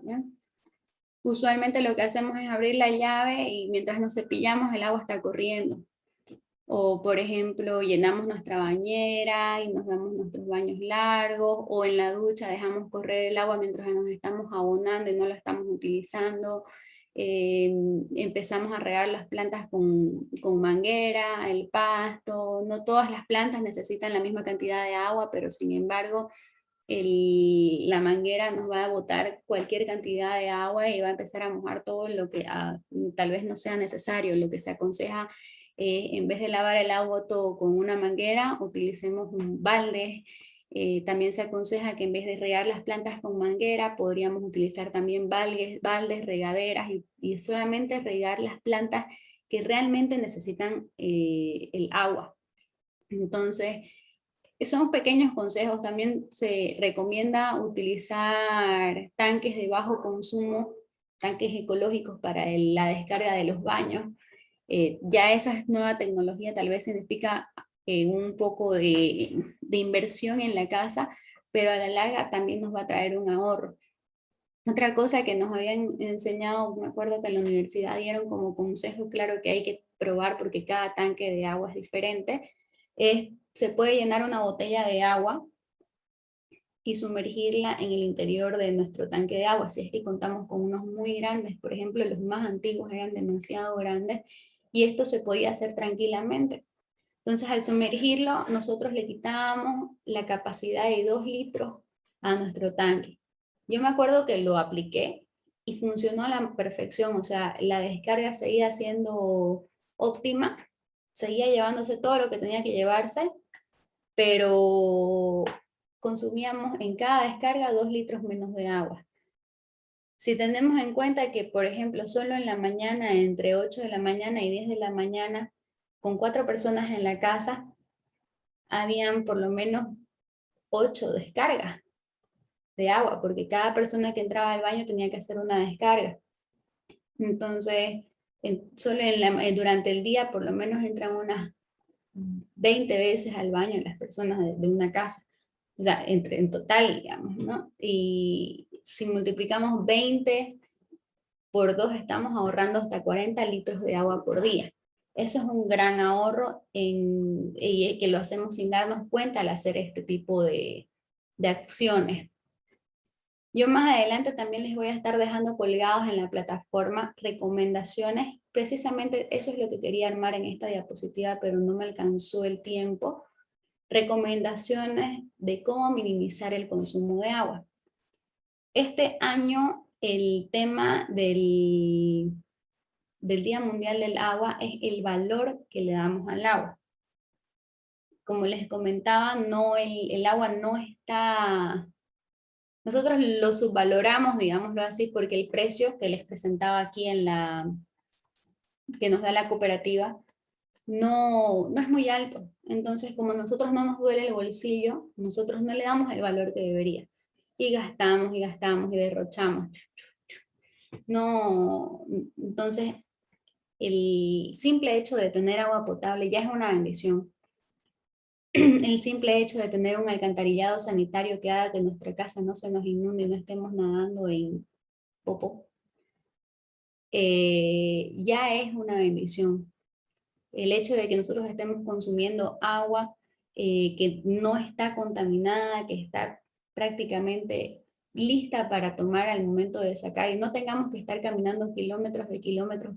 ¿ya? Usualmente lo que hacemos es abrir la llave y mientras nos cepillamos el agua está corriendo. O por ejemplo, llenamos nuestra bañera y nos damos nuestros baños largos, o en la ducha dejamos correr el agua mientras nos estamos abonando y no lo estamos utilizando. Empezamos a regar las plantas con manguera, el pasto. No todas las plantas necesitan la misma cantidad de agua, pero sin embargo la manguera nos va a botar cualquier cantidad de agua y va a empezar a mojar todo lo que tal vez no sea necesario. Lo que se aconseja, en vez de lavar el agua todo con una manguera, utilicemos un balde. También se aconseja que en vez de regar las plantas con manguera, podríamos utilizar también baldes, regaderas y solamente regar las plantas que realmente necesitan el agua. Entonces, son pequeños consejos. También se recomienda utilizar tanques de bajo consumo, tanques ecológicos para la descarga de los baños. Ya esa nueva tecnología tal vez significa un poco de inversión en la casa, pero a la larga también nos va a traer un ahorro. Otra cosa que nos habían enseñado, me acuerdo que en la universidad dieron como consejo claro que hay que probar porque cada tanque de agua es diferente, se puede llenar una botella de agua y sumergirla en el interior de nuestro tanque de agua, si es que contamos con unos muy grandes. Por ejemplo, los más antiguos eran demasiado grandes y esto se podía hacer tranquilamente. Entonces, al sumergirlo, nosotros le quitábamos la capacidad de 2 litros a nuestro tanque. Yo me acuerdo que lo apliqué y funcionó a la perfección, o sea, la descarga seguía siendo óptima, seguía llevándose todo lo que tenía que llevarse, pero consumíamos en cada descarga 2 litros menos de agua. Si tenemos en cuenta que, por ejemplo, solo en la mañana, entre 8 de la mañana y 10 de la mañana, con 4 personas en la casa, habían por lo menos 8 descargas de agua, porque cada persona que entraba al baño tenía que hacer una descarga. Entonces, solo durante el día por lo menos entran unas 20 veces al baño las personas de una casa. O sea, en total, digamos, ¿no? Y si multiplicamos 20 por 2, estamos ahorrando hasta 40 litros de agua por día. Eso es un gran ahorro y que lo hacemos sin darnos cuenta al hacer este tipo de acciones. Yo más adelante también les voy a estar dejando colgados en la plataforma recomendaciones. Precisamente eso es lo que quería armar en esta diapositiva, pero no me alcanzó el tiempo. Recomendaciones de cómo minimizar el consumo de agua. Este año el tema del Día Mundial del Agua es el valor que le damos al agua. Como les comentaba, el agua no está. Nosotros lo subvaloramos, digámoslo así, porque el precio que les presentaba aquí que nos da la cooperativa no es muy alto. Entonces, como a nosotros no nos duele el bolsillo, nosotros no le damos el valor que debería. Y gastamos y gastamos y derrochamos. No, entonces, el simple hecho de tener agua potable ya es una bendición. El simple hecho de tener un alcantarillado sanitario que haga que nuestra casa no se nos inunde y no estemos nadando en popó, ya es una bendición. El hecho de que nosotros estemos consumiendo agua que no está contaminada, que está prácticamente lista para tomar al momento de sacar y no tengamos que estar caminando kilómetros de kilómetros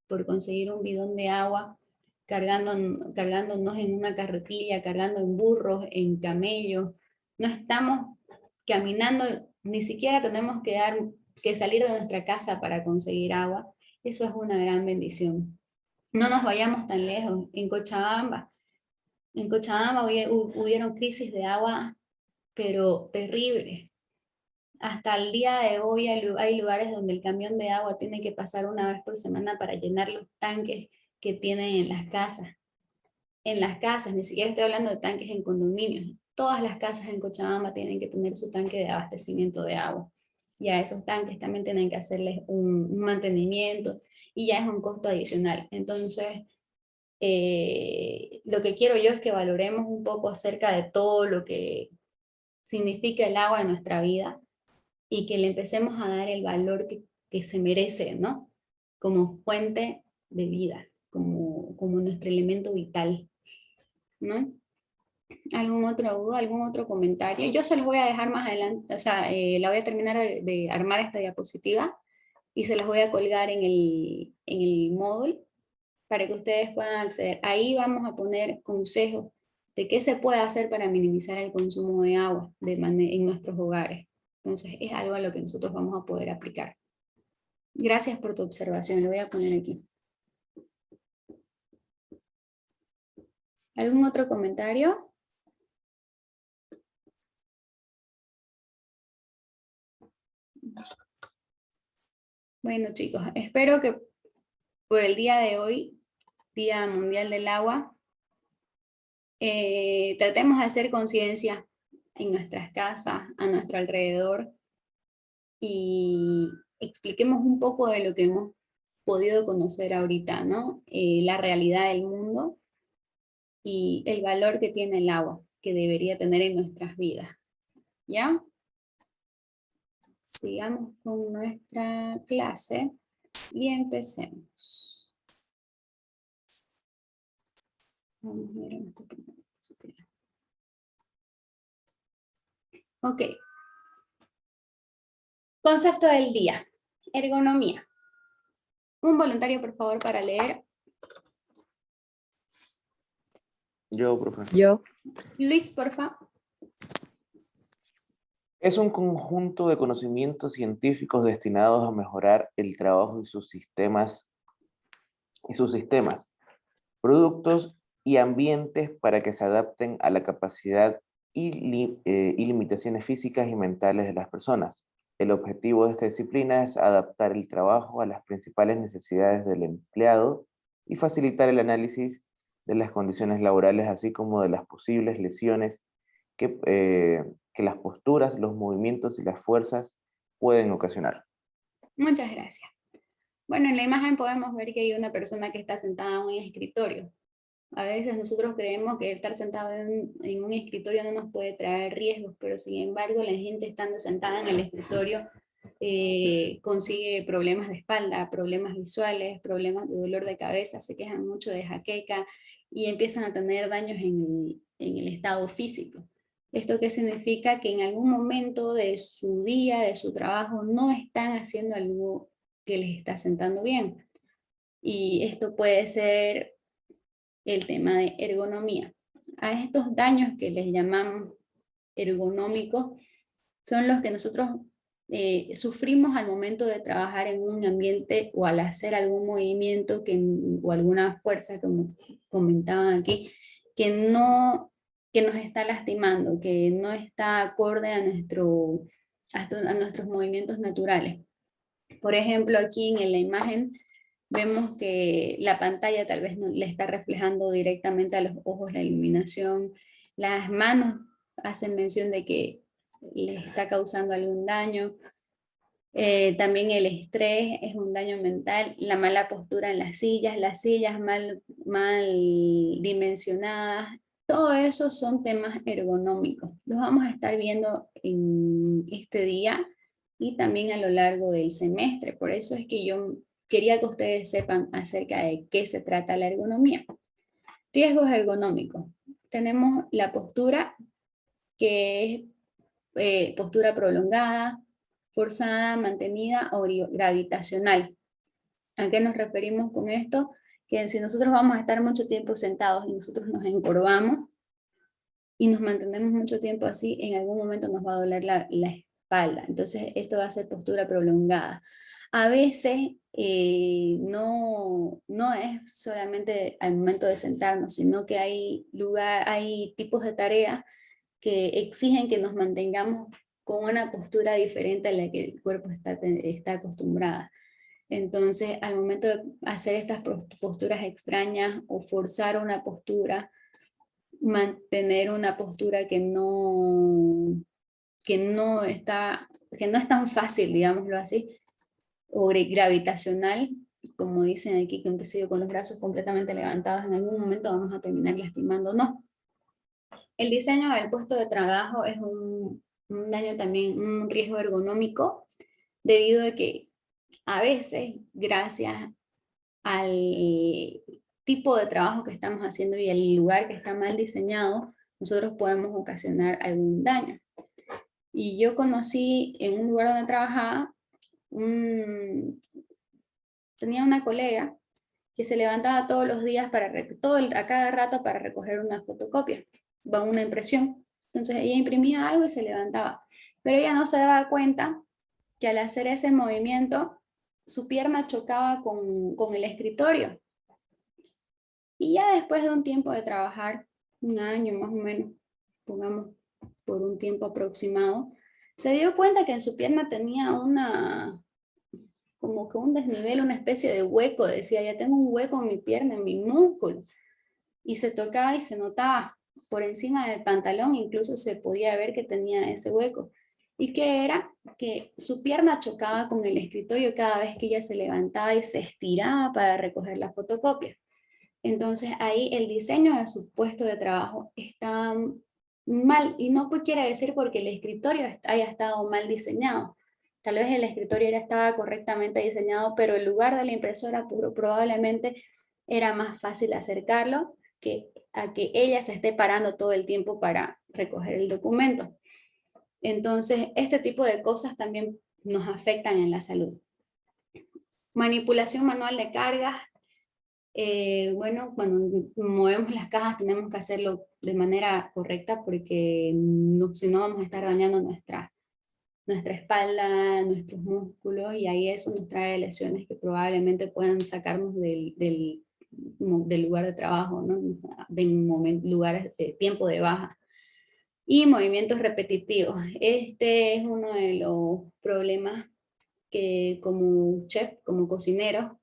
por conseguir un bidón de agua, cargándonos en una carretilla, cargando en burros, en camellos. No estamos caminando, ni siquiera tenemos que salir de nuestra casa para conseguir agua. Eso es una gran bendición. No nos vayamos tan lejos. En Cochabamba hubieron crisis de agua, pero terribles. Hasta el día de hoy hay lugares donde el camión de agua tiene que pasar una vez por semana para llenar los tanques que tienen en las casas. En las casas, ni siquiera estoy hablando de tanques en condominios. Todas las casas en Cochabamba tienen que tener su tanque de abastecimiento de agua. Y a esos tanques también tienen que hacerles un mantenimiento y ya es un costo adicional. Entonces, lo que quiero yo es que valoremos un poco acerca de todo lo que significa el agua en nuestra vida y que le empecemos a dar el valor que se merece, ¿no? Como fuente de vida, como nuestro elemento vital, ¿no? ¿Algún otro comentario? Yo se los voy a dejar más adelante, o sea, la voy a terminar de armar esta diapositiva y se las voy a colgar en el módulo para que ustedes puedan acceder. Ahí vamos a poner consejos de qué se puede hacer para minimizar el consumo de agua en nuestros hogares. Entonces es algo a lo que nosotros vamos a poder aplicar. Gracias por tu observación, lo voy a poner aquí. ¿Algún otro comentario? Bueno chicos, espero que por el día de hoy, Día Mundial del Agua, tratemos de hacer conciencia en nuestras casas, a nuestro alrededor, y expliquemos un poco de lo que hemos podido conocer ahorita, ¿no? La realidad del mundo y el valor que tiene el agua, que debería tener en nuestras vidas, ¿ya? Sigamos con nuestra clase y empecemos. Vamos a ver en esta primera diapositiva. Ok. Concepto del día. Ergonomía. Un voluntario, por favor, para leer. Yo, profe. Yo. Luis, por favor. Es un conjunto de conocimientos científicos destinados a mejorar el trabajo y sus sistemas, productos y ambientes para que se adapten a la capacidad y limitaciones físicas y mentales de las personas. El objetivo de esta disciplina es adaptar el trabajo a las principales necesidades del empleado y facilitar el análisis de las condiciones laborales, así como de las posibles lesiones que las posturas, los movimientos y las fuerzas pueden ocasionar. Muchas gracias. Bueno, en la imagen podemos ver que hay una persona que está sentada en un escritorio. A veces nosotros creemos que estar sentado en un escritorio no nos puede traer riesgos, pero sin embargo la gente estando sentada en el escritorio consigue problemas de espalda, problemas visuales, problemas de dolor de cabeza, se quejan mucho de jaqueca y empiezan a tener daños en el estado físico. ¿Esto qué significa? Que en algún momento de su día, de su trabajo, no están haciendo algo que les está sentando bien. Y esto puede ser el tema de ergonomía. A estos daños que les llamamos ergonómicos son los que nosotros sufrimos al momento de trabajar en un ambiente o al hacer algún movimiento o alguna fuerza, como comentaban aquí, que nos está lastimando, que no está acorde a nuestros movimientos naturales. Por ejemplo, aquí en la imagen vemos que la pantalla tal vez no le está reflejando directamente a los ojos la iluminación. Las manos hacen mención de que les está causando algún daño. También el estrés es un daño mental. La mala postura en las sillas mal dimensionadas. Todo eso son temas ergonómicos. Los vamos a estar viendo en este día y también a lo largo del semestre. Por eso es que yo quería que ustedes sepan acerca de qué se trata la ergonomía. Riesgos ergonómicos. Tenemos la postura, que es postura prolongada, forzada, mantenida o gravitacional. ¿A qué nos referimos con esto? Que si nosotros vamos a estar mucho tiempo sentados y nosotros nos encorvamos y nos mantenemos mucho tiempo así, en algún momento nos va a doler la espalda. Entonces esto va a ser postura prolongada. A veces no es solamente al momento de sentarnos, sino que hay tipos de tareas que exigen que nos mantengamos con una postura diferente a la que el cuerpo está acostumbrada. Entonces, al momento de hacer estas posturas extrañas o forzar una postura, mantener una postura que no es tan fácil, digámoslo así, o gravitacional, como dicen aquí, que empecé con los brazos completamente levantados, en algún momento vamos a terminar lastimándonos. El diseño del puesto de trabajo es un un daño también, un riesgo ergonómico, debido a que a veces, gracias al tipo de trabajo que estamos haciendo y el lugar que está mal diseñado, nosotros podemos ocasionar algún daño. Y yo conocí en un lugar donde trabajaba, tenía una colega que se levantaba todos los días a cada rato para recoger una fotocopia, va una impresión. Entonces ella imprimía algo y se levantaba. Pero ella no se daba cuenta que al hacer ese movimiento, su pierna chocaba con el escritorio. Y ya después de un tiempo de trabajar, un año más o menos, pongamos por un tiempo aproximado, se dio cuenta que en su pierna tenía como que un desnivel, una especie de hueco, decía, ya tengo un hueco en mi pierna, en mi músculo, y se tocaba y se notaba por encima del pantalón, incluso se podía ver que tenía ese hueco. ¿Y qué era? Que su pierna chocaba con el escritorio cada vez que ella se levantaba y se estiraba para recoger la fotocopia. Entonces ahí el diseño de su puesto de trabajo está mal, y no quiere decir porque el escritorio haya estado mal diseñado. Tal vez el escritorio ya estaba correctamente diseñado, pero el lugar de la impresora probablemente era más fácil acercarlo que a que ella se esté parando todo el tiempo para recoger el documento. Entonces, este tipo de cosas también nos afectan en la salud. Manipulación manual de cargas. Bueno, cuando movemos las cajas tenemos que hacerlo de manera correcta, porque no, si no vamos a estar dañando nuestra espalda, nuestros músculos, y ahí eso nos trae lesiones que probablemente puedan sacarnos del lugar de trabajo, ¿no? Lugares de tiempo de baja. Y movimientos repetitivos. Este es uno de los problemas que como chef, como cocinero,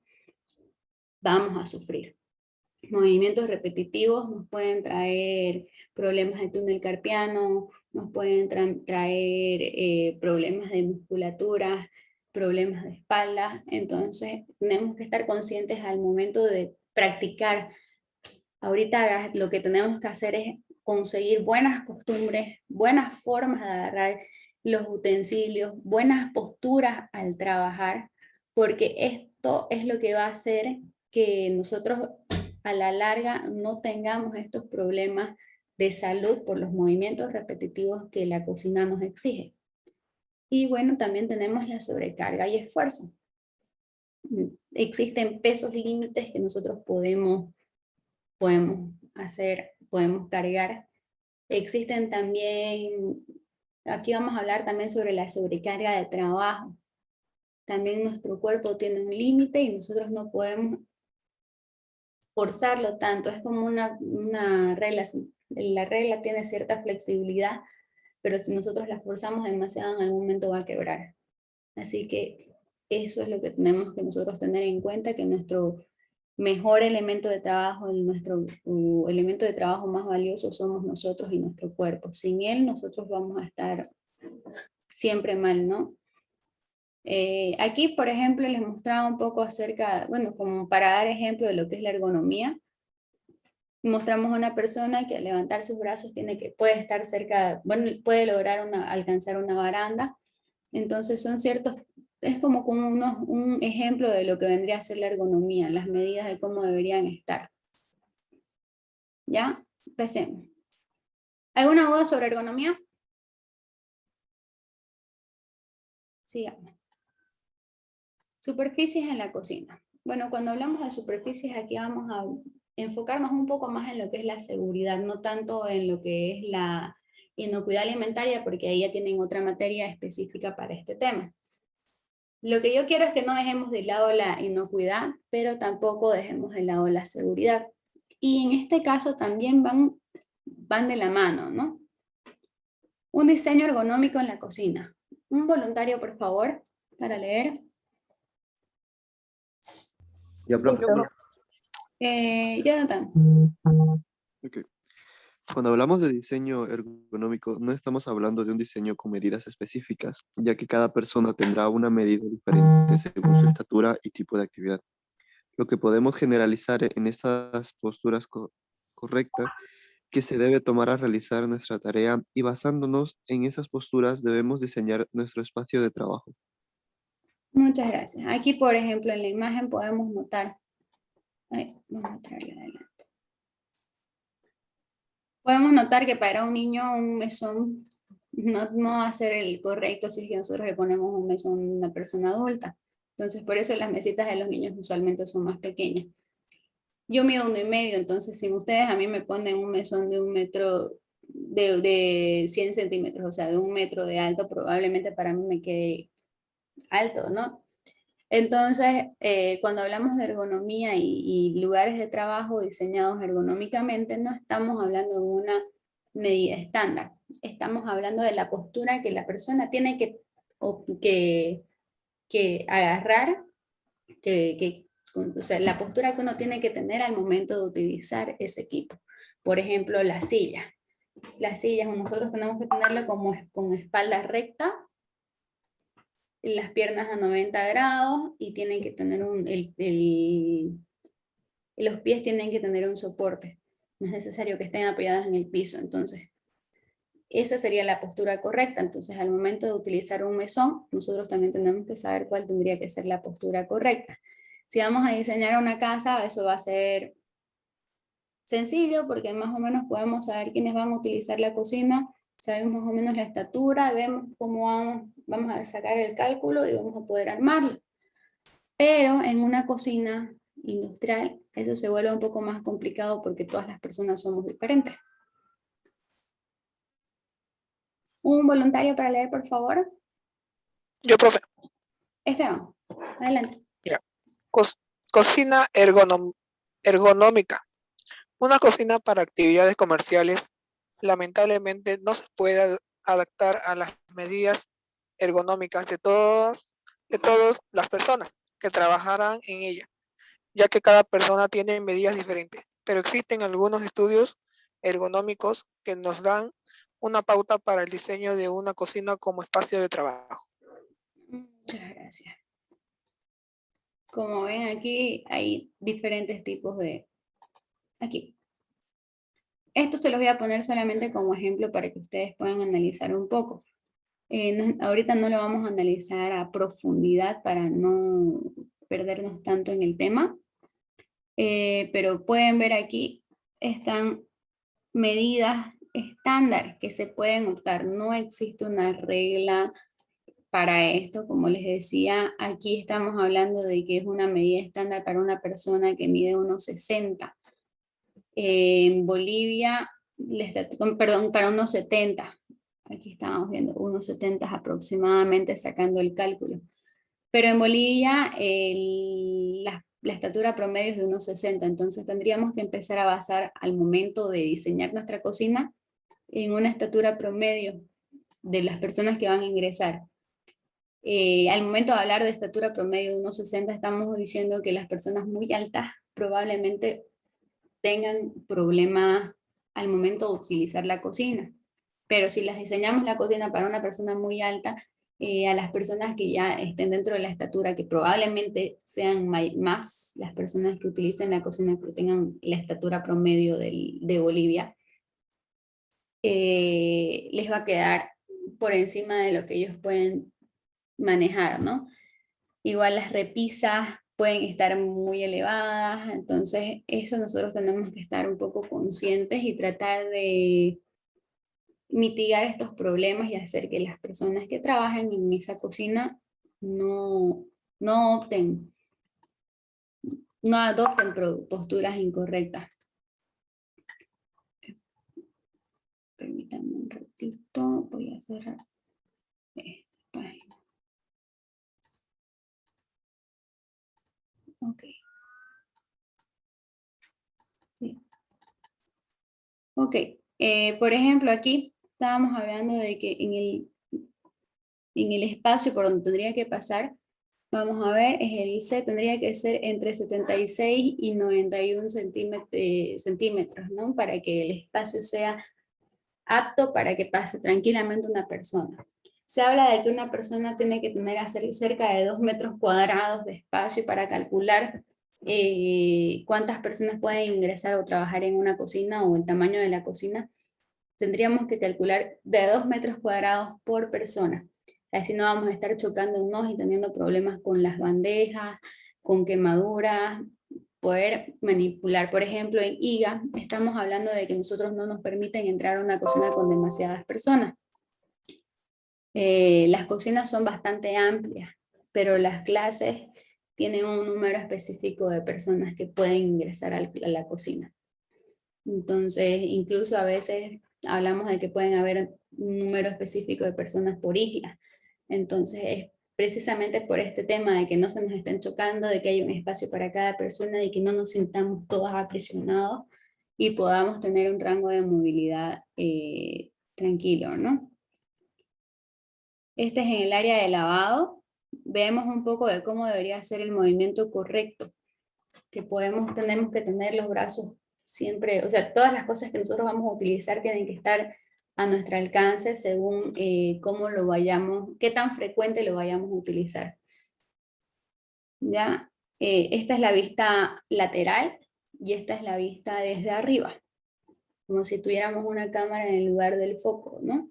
vamos a sufrir. Movimientos repetitivos nos pueden traer problemas de túnel carpiano, nos pueden traer problemas de musculatura, problemas de espalda. Entonces tenemos que estar conscientes al momento de practicar. Ahorita lo que tenemos que hacer es conseguir buenas costumbres, buenas formas de agarrar los utensilios, buenas posturas al trabajar, porque esto es lo que va a hacer que nosotros a la larga no tengamos estos problemas de salud por los movimientos repetitivos que la cocina nos exige. Y bueno, también tenemos la sobrecarga y esfuerzo. Existen pesos límites que nosotros podemos hacer, podemos cargar. Existen también, aquí vamos a hablar también sobre la sobrecarga de trabajo. También nuestro cuerpo tiene un límite y nosotros no podemos forzarlo tanto. Es como una regla, la regla tiene cierta flexibilidad, pero si nosotros la forzamos demasiado en algún momento va a quebrar. Así que eso es lo que tenemos que nosotros tener en cuenta, que nuestro mejor elemento de trabajo, nuestro elemento de trabajo más valioso somos nosotros y nuestro cuerpo. Sin él nosotros vamos a estar siempre mal, ¿no? Aquí, por ejemplo, les mostraba un poco acerca, bueno, como para dar ejemplo de lo que es la ergonomía. Mostramos a una persona que al levantar sus brazos puede estar cerca, bueno, puede lograr alcanzar una baranda. Entonces son ciertos, es como un ejemplo de lo que vendría a ser la ergonomía, las medidas de cómo deberían estar. ¿Ya? Empecemos. ¿Alguna duda sobre ergonomía? Sigamos. Superficies en la cocina. Bueno, cuando hablamos de superficies, aquí vamos a enfocarnos un poco más en lo que es la seguridad, no tanto en lo que es la inocuidad alimentaria, porque ahí ya tienen otra materia específica para este tema. Lo que yo quiero es que no dejemos de lado la inocuidad, pero tampoco dejemos de lado la seguridad. Y en este caso también van de la mano, ¿no? Un diseño ergonómico en la cocina. Un voluntario, por favor, para leer. Ya, profe. Jonathan. Ok. Cuando hablamos de diseño ergonómico, no estamos hablando de un diseño con medidas específicas, ya que cada persona tendrá una medida diferente según su estatura y tipo de actividad. Lo que podemos generalizar en estas posturas correctas que se debe tomar al realizar nuestra tarea y basándonos en esas posturas debemos diseñar nuestro espacio de trabajo. Muchas gracias. Aquí, por ejemplo, en la imagen podemos notar, vamos a traerla adelante. Podemos notar que para un niño un mesón no va a ser el correcto si es que nosotros le ponemos un mesón a una persona adulta. Entonces, por eso las mesitas de los niños usualmente son más pequeñas. Yo mido 1,5, entonces si ustedes a mí me ponen un mesón de 1 metro, de 100 centímetros, o sea, de 1 metro de alto, probablemente para mí me quede alto, ¿no? Entonces, cuando hablamos de ergonomía y lugares de trabajo diseñados ergonómicamente, no estamos hablando de una medida estándar. Estamos hablando de la postura que la persona tiene que agarrar, o sea, la postura que uno tiene que tener al momento de utilizar ese equipo. Por ejemplo, la silla. Las sillas nosotros tenemos que tenerla con espalda recta, las piernas a 90 grados y tienen que tener los pies tienen que tener un soporte. No es necesario que estén apoyadas en el piso. Entonces, esa sería la postura correcta. Entonces, al momento de utilizar un mesón, nosotros también tenemos que saber cuál tendría que ser la postura correcta. Si vamos a diseñar una casa, eso va a ser sencillo porque más o menos podemos saber quiénes van a utilizar la cocina, sabemos más o menos la estatura, vemos cómo vamos a sacar el cálculo y vamos a poder armarlo. Pero en una cocina industrial eso se vuelve un poco más complicado porque todas las personas somos diferentes. ¿Un voluntario para leer, por favor? Yo, profe. Esteban, adelante. Ya. Cocina ergonómica. Una cocina para actividades comerciales lamentablemente no se puede adaptar a las medidas ergonómicas de todas las personas que trabajarán en ella, ya que cada persona tiene medidas diferentes, pero existen algunos estudios ergonómicos que nos dan una pauta para el diseño de una cocina como espacio de trabajo. Muchas gracias. Como ven aquí hay diferentes tipos de... Aquí. Esto se los voy a poner solamente como ejemplo para que ustedes puedan analizar un poco. Ahorita no lo vamos a analizar a profundidad para no perdernos tanto en el tema, pero pueden ver aquí están medidas estándar que se pueden optar. No existe una regla para esto, como les decía, aquí estamos hablando de que es una medida estándar para una persona que mide 1,60. En Bolivia, perdón, para 1,70. Aquí estamos viendo 1,70 aproximadamente sacando el cálculo. Pero en Bolivia la estatura promedio es de 1,60, entonces tendríamos que empezar a basar al momento de diseñar nuestra cocina en una estatura promedio de las personas que van a ingresar. Al momento de hablar de estatura promedio de 1,60 estamos diciendo que las personas muy altas probablemente tengan problemas al momento de utilizar la cocina. Pero si las diseñamos la cocina para una persona muy alta, a las personas que ya estén dentro de la estatura, que probablemente sean más las personas que utilicen la cocina que tengan la estatura promedio de Bolivia, les va a quedar por encima de lo que ellos pueden manejar, ¿no? Igual las repisas pueden estar muy elevadas, entonces eso nosotros tenemos que estar un poco conscientes y tratar de mitigar estos problemas y hacer que las personas que trabajan en esa cocina no adopten posturas incorrectas. Permítanme un ratito, voy a cerrar esta página. Ok. Sí. Ok, por ejemplo, aquí estábamos hablando de que en el espacio por donde tendría que pasar, vamos a ver, el C tendría que ser entre 76 y 91 centímetros, ¿no? Para que el espacio sea apto para que pase tranquilamente una persona. Se habla de que una persona tiene que tener cerca de 2 metros cuadrados de espacio para calcular cuántas personas pueden ingresar o trabajar en una cocina o el tamaño de la cocina, tendríamos que calcular de 2 metros cuadrados por persona. Así no vamos a estar chocándonos y teniendo problemas con las bandejas, con quemaduras, poder manipular. Por ejemplo, en IGA estamos hablando de que nosotros no nos permiten entrar a una cocina con demasiadas personas. Las cocinas son bastante amplias, pero las clases tienen un número específico de personas que pueden ingresar a la cocina. Entonces, incluso a veces hablamos de que pueden haber un número específico de personas por isla. Entonces, es precisamente por este tema de que no se nos estén chocando, de que hay un espacio para cada persona, de que no nos sintamos todos aprisionados y podamos tener un rango de movilidad tranquilo, ¿no? Este es en el área de lavado. Vemos un poco de cómo debería ser el movimiento correcto, que tenemos que tener los brazos siempre, o sea, todas las cosas que nosotros vamos a utilizar tienen que estar a nuestro alcance según cómo lo vayamos, qué tan frecuente lo vayamos a utilizar. ¿Ya? Esta es la vista lateral y esta es la vista desde arriba, como si tuviéramos una cámara en el lugar del foco, ¿no?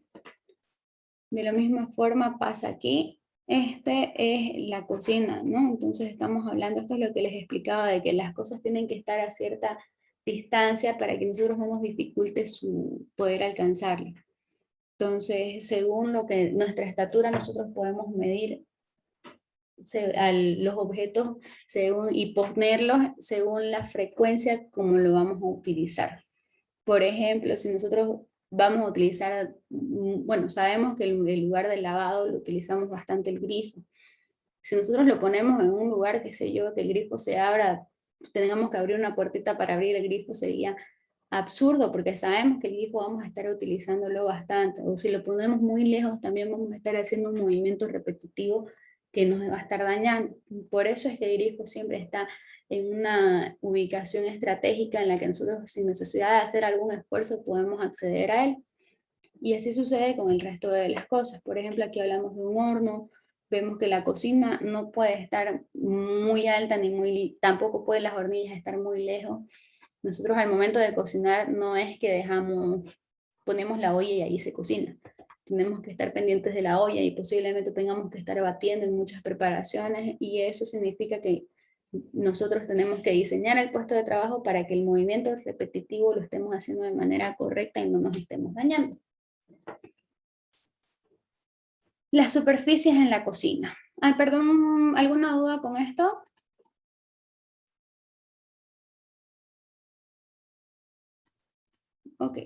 De la misma forma pasa aquí. Este es la cocina, ¿no? Entonces estamos hablando, esto es lo que les explicaba, de que las cosas tienen que estar a cierta distancia para que nosotros no nos dificulte su poder alcanzarlo. Entonces, según lo que nuestra estatura, nosotros podemos medir los objetos y ponerlos según la frecuencia como lo vamos a utilizar. Por ejemplo, si nosotros vamos a utilizar, bueno, sabemos que el lugar del lavado lo utilizamos bastante el grifo. Si nosotros lo ponemos en un lugar, qué sé yo, que el grifo se abra, tengamos que abrir una puertita para abrir el grifo, sería absurdo, porque sabemos que el grifo vamos a estar utilizándolo bastante. O si lo ponemos muy lejos, también vamos a estar haciendo un movimiento repetitivo que nos va a estar dañando. Por eso es que el grifo siempre está en una ubicación estratégica en la que nosotros, sin necesidad de hacer algún esfuerzo, podemos acceder a él. Y así sucede con el resto de las cosas. Por ejemplo, aquí hablamos de un horno, vemos que la cocina no puede estar muy alta, tampoco pueden las hornillas estar muy lejos. Nosotros al momento de cocinar no es que ponemos la olla y ahí se cocina. Tenemos que estar pendientes de la olla y posiblemente tengamos que estar batiendo en muchas preparaciones, y eso significa que nosotros tenemos que diseñar el puesto de trabajo para que el movimiento repetitivo lo estemos haciendo de manera correcta y no nos estemos dañando. Las superficies en la cocina. Ay, perdón, ¿alguna duda con esto? Ok.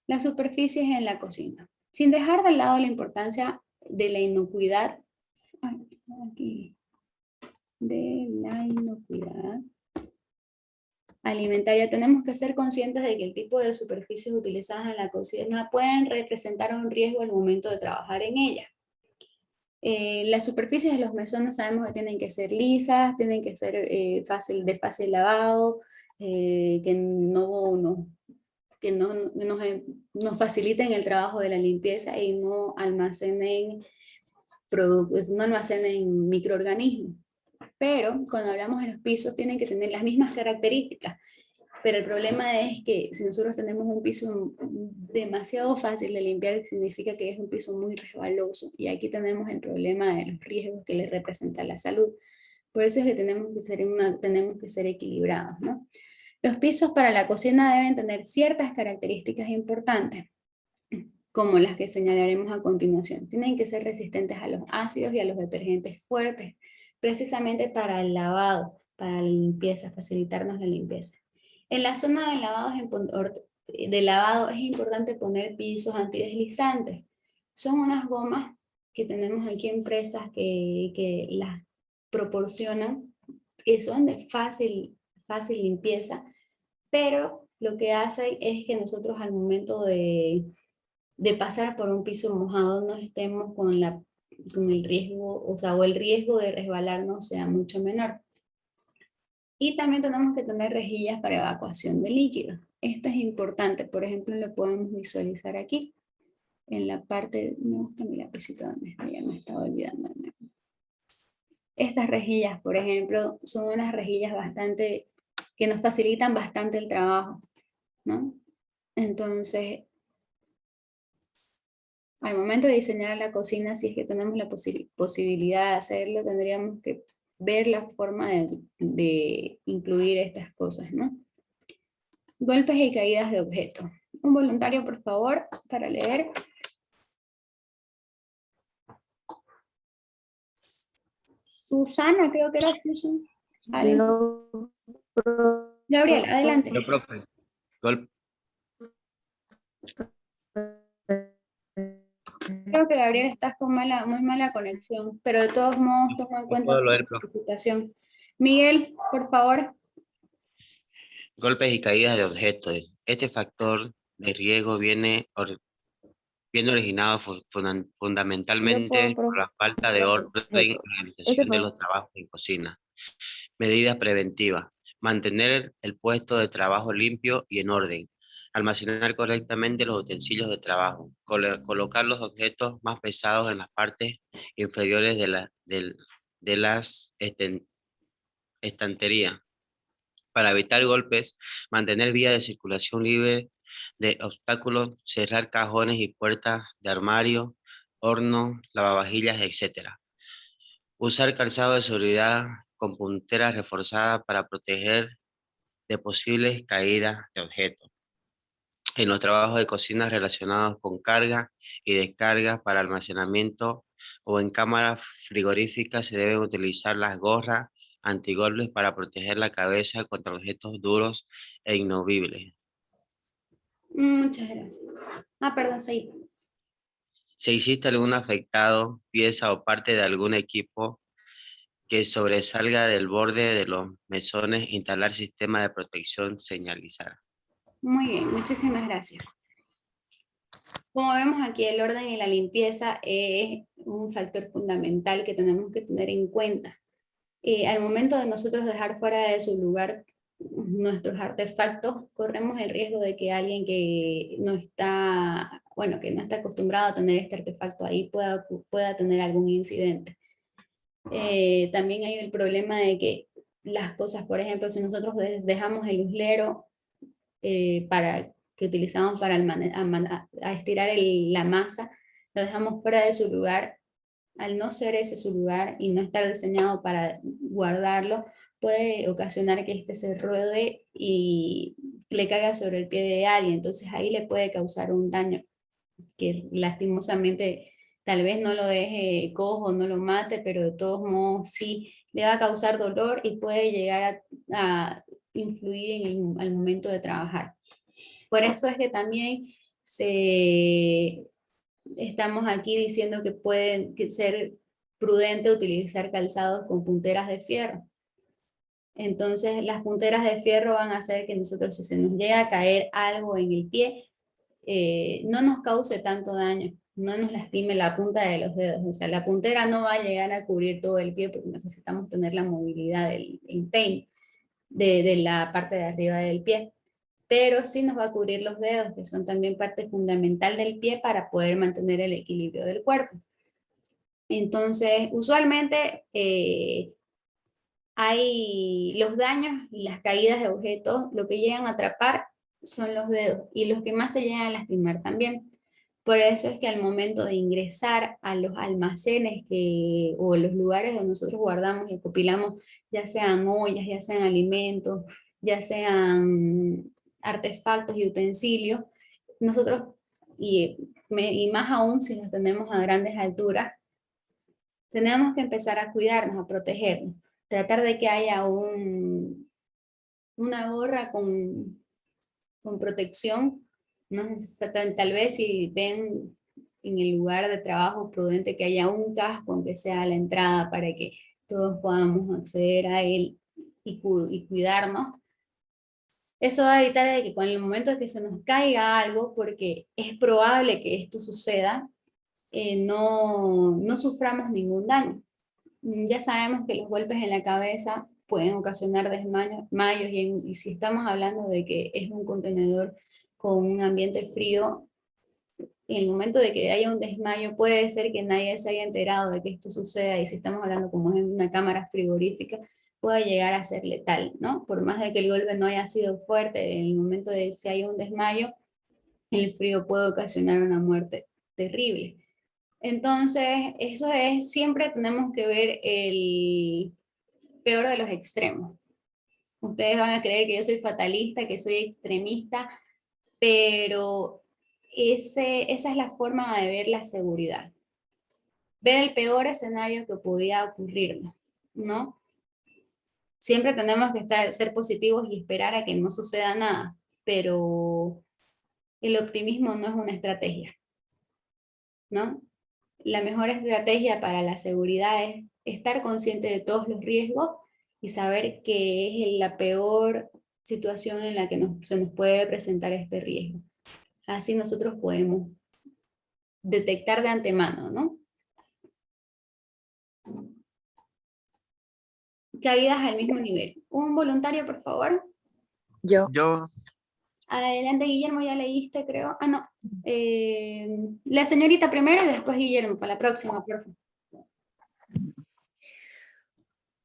Las superficies en la cocina. Sin dejar de lado la importancia de la inocuidad, alimentaria, tenemos que ser conscientes de que el tipo de superficies utilizadas en la cocina pueden representar un riesgo al momento de trabajar en ella. Las superficies de los mesones sabemos que tienen que ser lisas, tienen que ser de fácil lavado, que nos faciliten el trabajo de la limpieza y no almacenen microorganismos. Pero cuando hablamos de los pisos tienen que tener las mismas características, pero el problema es que si nosotros tenemos un piso demasiado fácil de limpiar, significa que es un piso muy resbaloso, y aquí tenemos el problema de los riesgos que le representa la salud. Por eso es que tenemos que ser equilibrados, ¿no? Los pisos para la cocina deben tener ciertas características importantes, como las que señalaremos a continuación. Tienen que ser resistentes a los ácidos y a los detergentes fuertes, precisamente para el lavado, para la limpieza, facilitarnos la limpieza. En la zona de lavado es importante poner pisos antideslizantes. Son unas gomas que tenemos aquí en empresas que las proporcionan, que son de fácil limpieza, pero lo que hace es que nosotros al momento de pasar por un piso mojado no estemos con el riesgo, o el riesgo de resbalarnos sea mucho menor. Y también tenemos que tener rejillas para evacuación de líquidos. Esto es importante, por ejemplo, lo podemos visualizar aquí, en la parte, me gusta mi lapicito donde está, ya me estaba olvidando. Estas rejillas, por ejemplo, son unas rejillas bastante, que nos facilitan bastante el trabajo, ¿no? Entonces, al momento de diseñar la cocina, si es que tenemos la posibilidad de hacerlo, tendríamos que ver la forma de incluir estas cosas, ¿no? Golpes y caídas de objetos. Un voluntario, por favor, para leer. Susana, creo que era Susan. Vale. Gabriel, adelante. Yo, profe. Gol- Creo que Gabriel estás con muy mala conexión, pero de todos modos toma en no cuenta puedo tu leer, profe. preocupación. Miguel, por favor. Golpes y caídas de objetos. Este factor de riesgo viene originado fundamentalmente por la falta de orden y organización de los trabajos en cocina. Medidas preventivas. Mantener el puesto de trabajo limpio y en orden. Almacenar correctamente los utensilios de trabajo. Colocar los objetos más pesados en las partes inferiores de las estanterías. Para evitar golpes, mantener vías de circulación libre de obstáculos, cerrar cajones y puertas de armario, horno, lavavajillas, etc. Usar calzado de seguridad con punteras reforzadas para proteger de posibles caídas de objetos. En los trabajos de cocina relacionados con carga y descarga para almacenamiento o en cámaras frigoríficas se deben utilizar las gorras antigolpes para proteger la cabeza contra objetos duros e inmovibles. Muchas gracias. Perdón, seguí. Si existe algún afectado, pieza o parte de algún equipo que sobresalga del borde de los mesones, instalar sistema de protección, señalizar. Muy bien, muchísimas gracias. Como vemos aquí, el orden y la limpieza es un factor fundamental que tenemos que tener en cuenta. Al momento de nosotros dejar fuera de su lugar nuestros artefactos, corremos el riesgo de que alguien que no está, bueno, que no está acostumbrado a tener este artefacto ahí pueda tener algún incidente. También hay el problema de que las cosas, por ejemplo, si nosotros dejamos el uslero que utilizamos para a estirar la masa, lo dejamos fuera de su lugar, al no ser ese su lugar y no estar diseñado para guardarlo, puede ocasionar que este se ruede y le caiga sobre el pie de alguien, entonces ahí le puede causar un daño que lastimosamente tal vez no lo deje cojo, no lo mate, pero de todos modos sí le va a causar dolor y puede llegar a influir al momento de trabajar. Por eso es que también estamos aquí diciendo que puede ser prudente utilizar calzados con punteras de fierro. Entonces las punteras de fierro van a hacer que nosotros, si se nos llega a caer algo en el pie, no nos cause tanto daño, no nos lastime la punta de los dedos. O sea, la puntera no va a llegar a cubrir todo el pie porque necesitamos tener la movilidad del empeine de la parte de arriba del pie. Pero sí nos va a cubrir los dedos, que son también parte fundamental del pie para poder mantener el equilibrio del cuerpo. Entonces, usualmente hay los daños y las caídas de objetos, lo que llegan a atrapar son los dedos y los que más se llegan a lastimar también. Por eso es que al momento de ingresar a los almacenes o los lugares donde nosotros guardamos y copilamos, ya sean ollas, ya sean alimentos, ya sean artefactos y utensilios, nosotros, y más aún si los tenemos a grandes alturas, tenemos que empezar a cuidarnos, a protegernos, tratar de que haya una gorra con protección, no necesitan, tal vez si ven en el lugar de trabajo prudente que haya un casco, aunque sea a la entrada, para que todos podamos acceder a él y cuidarnos. Eso va a evitar de que con el momento de que se nos caiga algo, porque es probable que esto suceda, no suframos ningún daño. Ya sabemos que los golpes en la cabeza pueden ocasionar desmayos, y si estamos hablando de que es un contenedor con un ambiente frío, en el momento de que haya un desmayo, puede ser que nadie se haya enterado de que esto suceda, y si estamos hablando como es en una cámara frigorífica, puede llegar a ser letal, ¿no? Por más de que el golpe no haya sido fuerte, en el momento de si hay un desmayo, el frío puede ocasionar una muerte terrible. Entonces, eso es, siempre tenemos que ver el peor de los extremos. Ustedes van a creer que yo soy fatalista, que soy extremista, pero esa es la forma de ver la seguridad. Ver el peor escenario que podía ocurrirnos, ¿no? Siempre tenemos que ser positivos y esperar a que no suceda nada, pero el optimismo no es una estrategia, ¿no? La mejor estrategia para la seguridad es estar consciente de todos los riesgos y saber que es la peor situación en la que se nos puede presentar este riesgo. Así nosotros podemos detectar de antemano, ¿no? Caídas al mismo nivel. Un voluntario, por favor. Yo, Adelante, Guillermo, ya leíste, creo. Ah, no. La señorita primero y después Guillermo, para la próxima, por favor.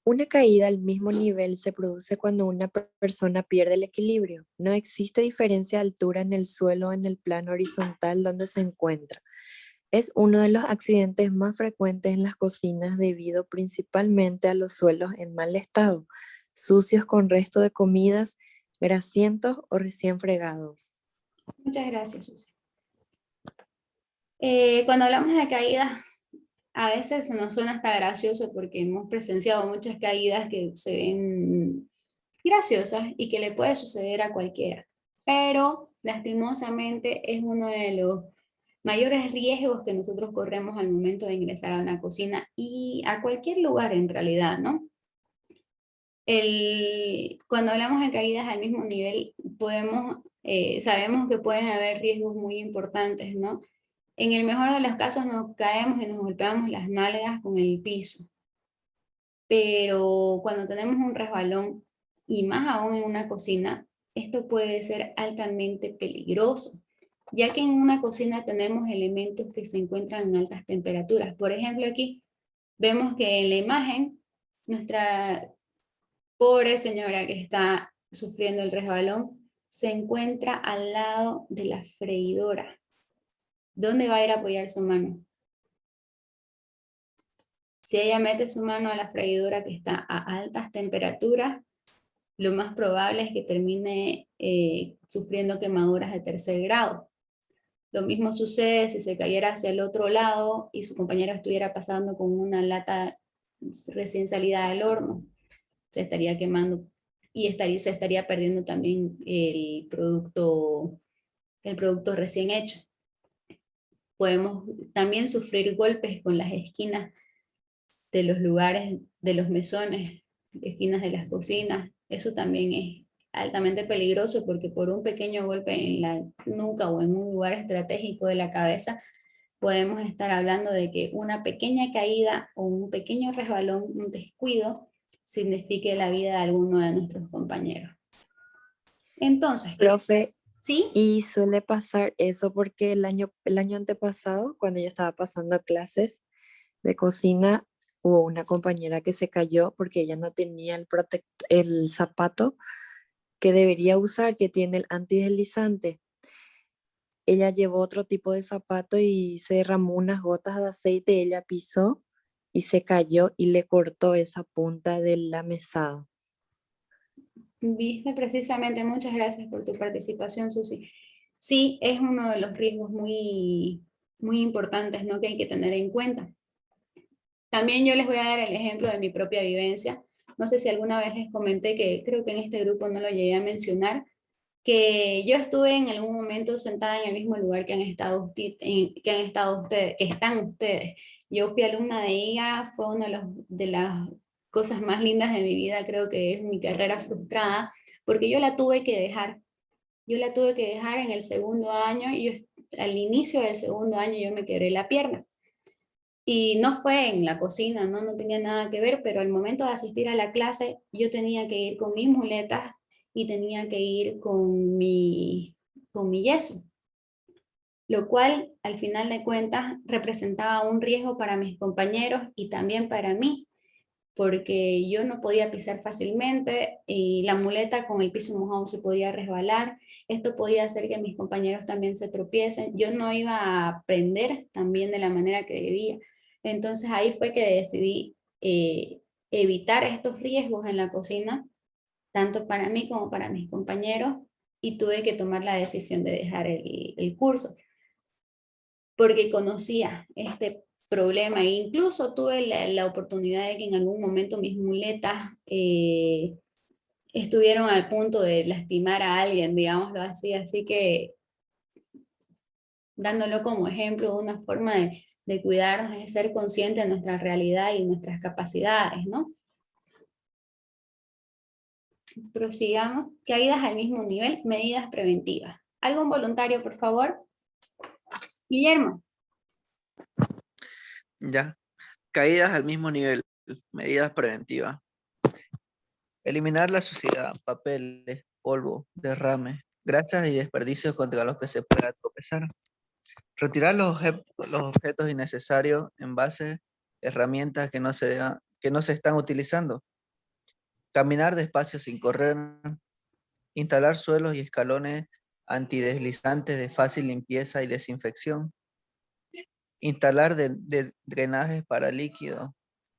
una caída al mismo nivel se produce cuando una persona pierde el equilibrio. No existe diferencia de altura en el suelo o en el plano horizontal donde se encuentra. Es uno de los accidentes más frecuentes en las cocinas debido principalmente a los suelos en mal estado, sucios con resto de comidas, grasientos o recién fregados. Muchas gracias, Susi. Cuando hablamos de caídas, a veces nos suena hasta gracioso porque hemos presenciado muchas caídas que se ven graciosas y que le puede suceder a cualquiera. Pero lastimosamente es uno de los mayores riesgos que nosotros corremos al momento de ingresar a una cocina y a cualquier lugar en realidad, ¿no? Cuando hablamos de caídas al mismo nivel, sabemos que pueden haber riesgos muy importantes, ¿no? En el mejor de los casos nos caemos y nos golpeamos las nalgas con el piso, pero cuando tenemos un resbalón, y más aún en una cocina, esto puede ser altamente peligroso, ya que en una cocina tenemos elementos que se encuentran en altas temperaturas. Por ejemplo, aquí vemos que en la imagen, nuestra pobre señora que está sufriendo el resbalón se encuentra al lado de la freidora. ¿Dónde va a ir a apoyar su mano? Si ella mete su mano a la freidora que está a altas temperaturas, lo más probable es que termine sufriendo quemaduras de tercer grado. Lo mismo sucede si se cayera hacia el otro lado y su compañera estuviera pasando con una lata recién salida del horno. Se estaría quemando y se estaría perdiendo también el producto recién hecho. Podemos también sufrir golpes con las esquinas de los lugares, de los mesones, esquinas de las cocinas. Eso también es altamente peligroso porque por un pequeño golpe en la nuca o en un lugar estratégico de la cabeza, podemos estar hablando de que una pequeña caída o un pequeño resbalón, un descuido, signifique la vida de alguno de nuestros compañeros. Entonces, Profe, ¿sí? y suele pasar eso porque el año antepasado, cuando yo estaba pasando clases de cocina, hubo una compañera que se cayó porque ella no tenía el zapato que debería usar, que tiene el antideslizante. Ella llevó otro tipo de zapato y se derramó unas gotas de aceite, ella pisó y se cayó y le cortó esa punta de la mesada. Viste, precisamente, muchas gracias por tu participación, Susi. Sí, es uno de los riesgos muy, muy importantes, ¿no? Que hay que tener en cuenta. También yo les voy a dar el ejemplo de mi propia vivencia. No sé si alguna vez les comenté que creo que en este grupo no lo llegué a mencionar, que yo estuve en algún momento sentada en el mismo lugar que han estado, ustedes, que están ustedes. Yo fui alumna de IGA, fue una de las cosas más lindas de mi vida, creo que es mi carrera frustrada, porque yo la tuve que dejar. Yo la tuve que dejar en el segundo año y al inicio del segundo año yo me quebré la pierna. Y no fue en la cocina, ¿no? No tenía nada que ver, pero al momento de asistir a la clase yo tenía que ir con mis muletas y tenía que ir con mi yeso. lo cual al final de cuentas representaba un riesgo para mis compañeros y también para mí, porque yo no podía pisar fácilmente y la muleta con el piso mojado se podía resbalar. Esto podía hacer que mis compañeros también se tropiecen. Yo no iba a aprender también de la manera que debía. Entonces ahí fue que decidí evitar estos riesgos en la cocina, tanto para mí como para mis compañeros, y tuve que tomar la decisión de dejar el curso, porque conocía este problema e incluso tuve la oportunidad de que en algún momento mis muletas estuvieron al punto de lastimar a alguien, digámoslo así, así que dándolo como ejemplo, una forma de cuidarnos es ser consciente de nuestra realidad y nuestras capacidades, ¿no? Prosigamos. Caídas al mismo nivel, medidas preventivas. ¿Algo voluntario, por favor? Guillermo. Ya. Caídas al mismo nivel. Medidas preventivas. Eliminar la suciedad, papeles, polvo, derrames, grasas y desperdicios contra los que se pueda tropezar. Retirar los objetos innecesarios, envases, herramientas que no se están utilizando. Caminar despacio sin correr. Instalar suelos y escalones antideslizantes de fácil limpieza y desinfección. Instalar drenajes para líquidos,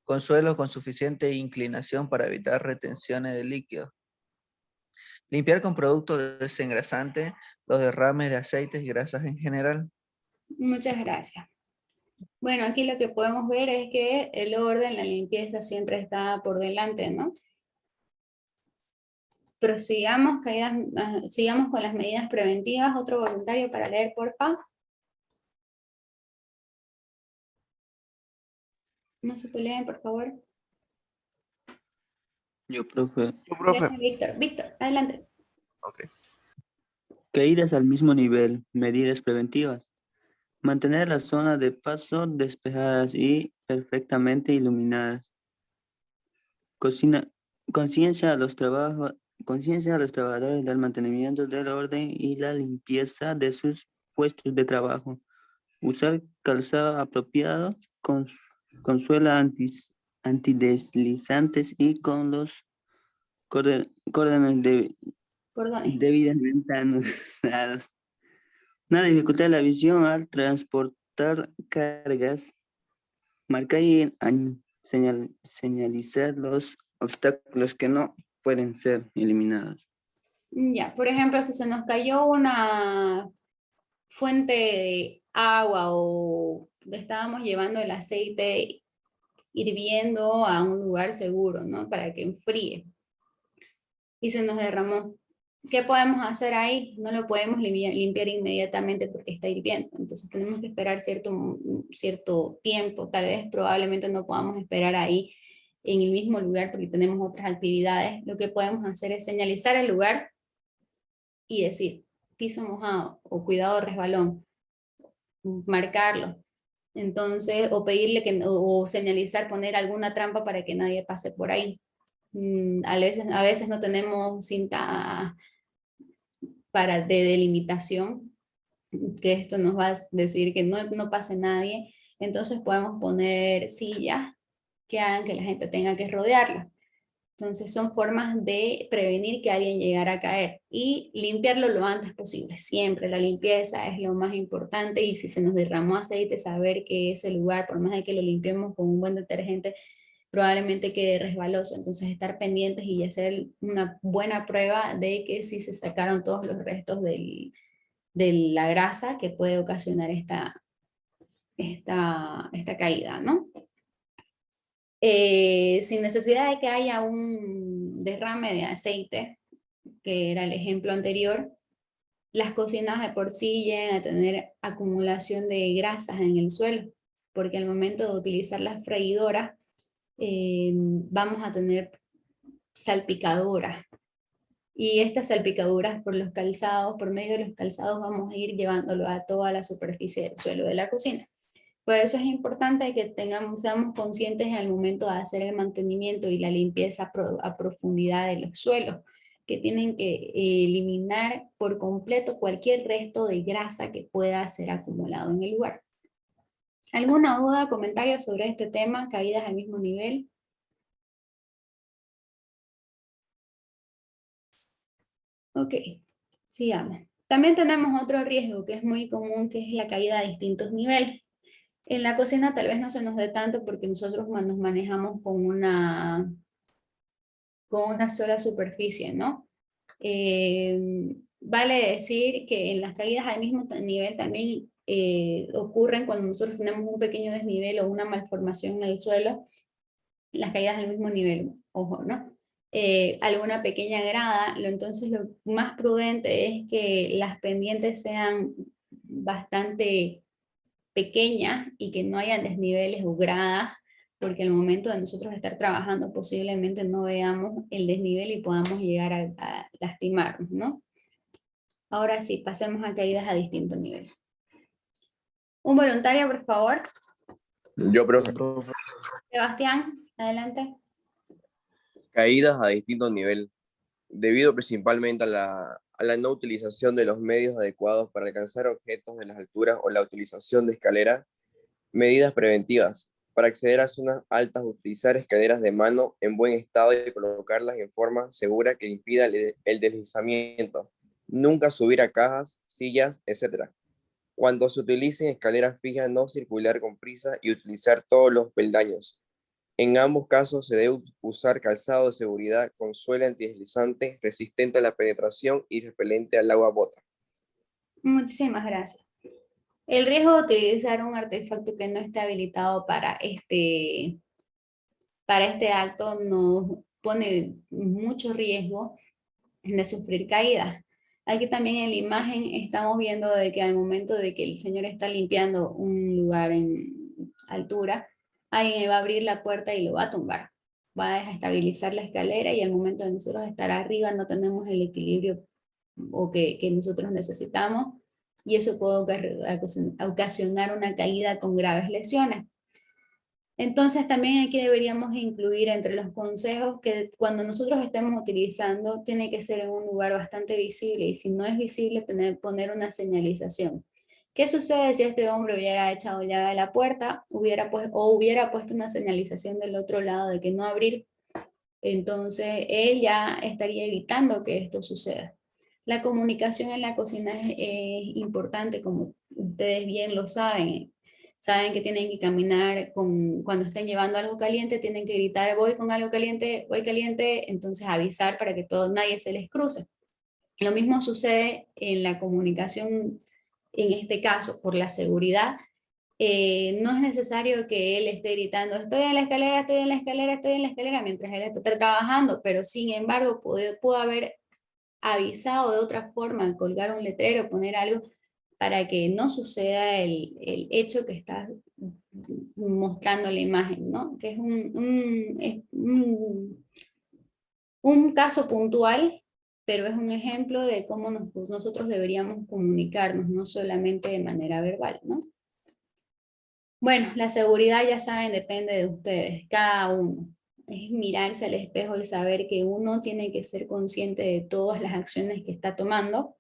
con suelos con suficiente inclinación para evitar retenciones de líquidos. Limpiar con productos desengrasantes los derrames de aceites y grasas en general. Muchas gracias. Bueno, aquí lo que podemos ver es que el orden, la limpieza siempre está por delante, ¿no? Prosigamos, sigamos con las medidas preventivas. Otro voluntario para leer, por favor. No se peleen, por favor. Yo, profe. Gracias, Víctor. Víctor, adelante. Ok. Caídas al mismo nivel, medidas preventivas. Mantener las zonas de paso despejadas y perfectamente iluminadas. Conciencia a los trabajadores del mantenimiento del orden y la limpieza de sus puestos de trabajo. Usar calzado apropiado con suela antideslizantes y con los cordones Cordones. debidamente anudados. No dificultar la visión al transportar cargas. Marcar y señalizar los obstáculos que no pueden ser eliminados. Ya, por ejemplo, si se nos cayó una fuente de agua o estábamos llevando el aceite hirviendo a un lugar seguro, ¿no? Para que enfríe. Y se nos derramó. ¿Qué podemos hacer ahí? No lo podemos limpiar inmediatamente porque está hirviendo. Entonces tenemos que esperar cierto tiempo. Tal vez probablemente no podamos esperar ahí en el mismo lugar porque tenemos otras actividades. Lo que podemos hacer es señalizar el lugar y decir piso mojado o cuidado resbalón, marcarlo. Entonces, o pedirle o señalizar, poner alguna trampa para que nadie pase por ahí. A veces no tenemos cinta de delimitación, que esto nos va a decir que no pase nadie. Entonces podemos poner sillas que hagan que la gente tenga que rodearla. Entonces son formas de prevenir que alguien llegara a caer y limpiarlo lo antes posible. Siempre la limpieza es lo más importante y si se nos derramó aceite, saber que ese lugar, por más de que lo limpiemos con un buen detergente, probablemente quede resbaloso. Entonces estar pendientes y hacer una buena prueba de que sí se sacaron todos los restos de la grasa que puede ocasionar esta caída, ¿no? Sin necesidad de que haya un derrame de aceite, que era el ejemplo anterior, las cocinas de por sí llegan a tener acumulación de grasas en el suelo, porque al momento de utilizar las freidoras vamos a tener salpicaduras. Y estas salpicaduras por los calzados, por medio de los calzados, vamos a ir llevándolo a toda la superficie del suelo de la cocina. Por eso es importante que seamos conscientes al momento de hacer el mantenimiento y la limpieza a profundidad de los suelos, que tienen que eliminar por completo cualquier resto de grasa que pueda ser acumulado en el lugar. ¿Alguna duda, comentario sobre este tema, caídas al mismo nivel? Ok, sigamos. También tenemos otro riesgo que es muy común, que es la caída a distintos niveles. En la cocina tal vez no se nos dé tanto porque nosotros nos manejamos con una sola superficie, ¿no? Vale decir que en las caídas al mismo nivel también ocurren cuando nosotros tenemos un pequeño desnivel o una malformación en el suelo, las caídas al mismo nivel, ojo, ¿no? Alguna pequeña grada, entonces lo más prudente es que las pendientes sean bastante pequeñas y que no haya desniveles o gradas, porque al momento de nosotros estar trabajando posiblemente no veamos el desnivel y podamos llegar a lastimarnos, ¿no? Ahora sí, pasemos a caídas a distintos niveles. Un voluntario, por favor. Yo, profe. Sebastián, adelante. Caídas a distinto nivel, debido principalmente a la no utilización de los medios adecuados para alcanzar objetos de las alturas o la utilización de escaleras. Medidas preventivas. Para acceder a zonas altas, utilizar escaleras de mano en buen estado y colocarlas en forma segura que impida el deslizamiento. Nunca subir a cajas, sillas, etc. Cuando se utilicen escaleras fijas, no circular con prisa y utilizar todos los peldaños. En ambos casos se debe usar calzado de seguridad con suela antideslizante, resistente a la penetración y repelente al agua bota. Muchísimas gracias. El riesgo de utilizar un artefacto que no esté habilitado para este acto nos pone mucho riesgo de sufrir caídas. Aquí también en la imagen estamos viendo de que al momento de que el señor está limpiando un lugar en altura, alguien va a abrir la puerta y lo va a tumbar. Va a desestabilizar la escalera y al momento de nosotros estar arriba no tenemos el equilibrio que nosotros necesitamos y eso puede ocasionar una caída con graves lesiones. Entonces también aquí deberíamos incluir entre los consejos que cuando nosotros estemos utilizando tiene que ser en un lugar bastante visible y si no es visible poner una señalización. ¿Qué sucede si este hombre hubiera echado llave a la puerta hubiera puesto una señalización del otro lado de que no abrir? Entonces él ya estaría evitando que esto suceda. La comunicación en la cocina es importante, como ustedes bien lo saben. Saben que tienen que caminar cuando estén llevando algo caliente, tienen que gritar, voy con algo caliente, voy caliente, entonces avisar para que nadie se les cruce. Lo mismo sucede en la comunicación, en este caso, por la seguridad. No es necesario que él esté gritando, estoy en la escalera, estoy en la escalera, estoy en la escalera, mientras él está trabajando, pero sin embargo pudo haber avisado de otra forma, colgar un letrero, poner algo para que no suceda el hecho que está mostrando la imagen, ¿no? Que es un caso puntual, pero es un ejemplo de cómo nosotros deberíamos comunicarnos, no solamente de manera verbal, ¿no? Bueno, la seguridad ya saben, depende de ustedes, cada uno. Es mirarse al espejo y saber que uno tiene que ser consciente de todas las acciones que está tomando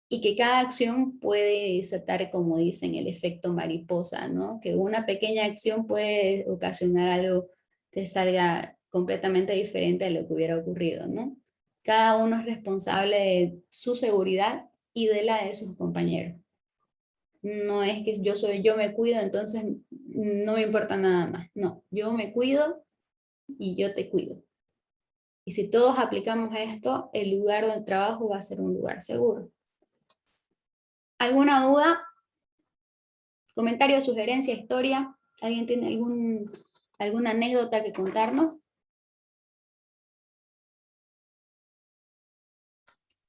y que cada acción puede desatar, como dicen, el efecto mariposa, ¿no? Que una pequeña acción puede ocasionar algo que salga completamente diferente a lo que hubiera ocurrido, ¿no? Cada uno es responsable de su seguridad y de la de sus compañeros. No es que yo me cuido, entonces no me importa nada más. No, yo me cuido y yo te cuido. Y si todos aplicamos esto, el lugar del trabajo va a ser un lugar seguro. ¿Alguna duda? ¿Comentario, sugerencia, historia? ¿Alguien tiene alguna anécdota que contarnos?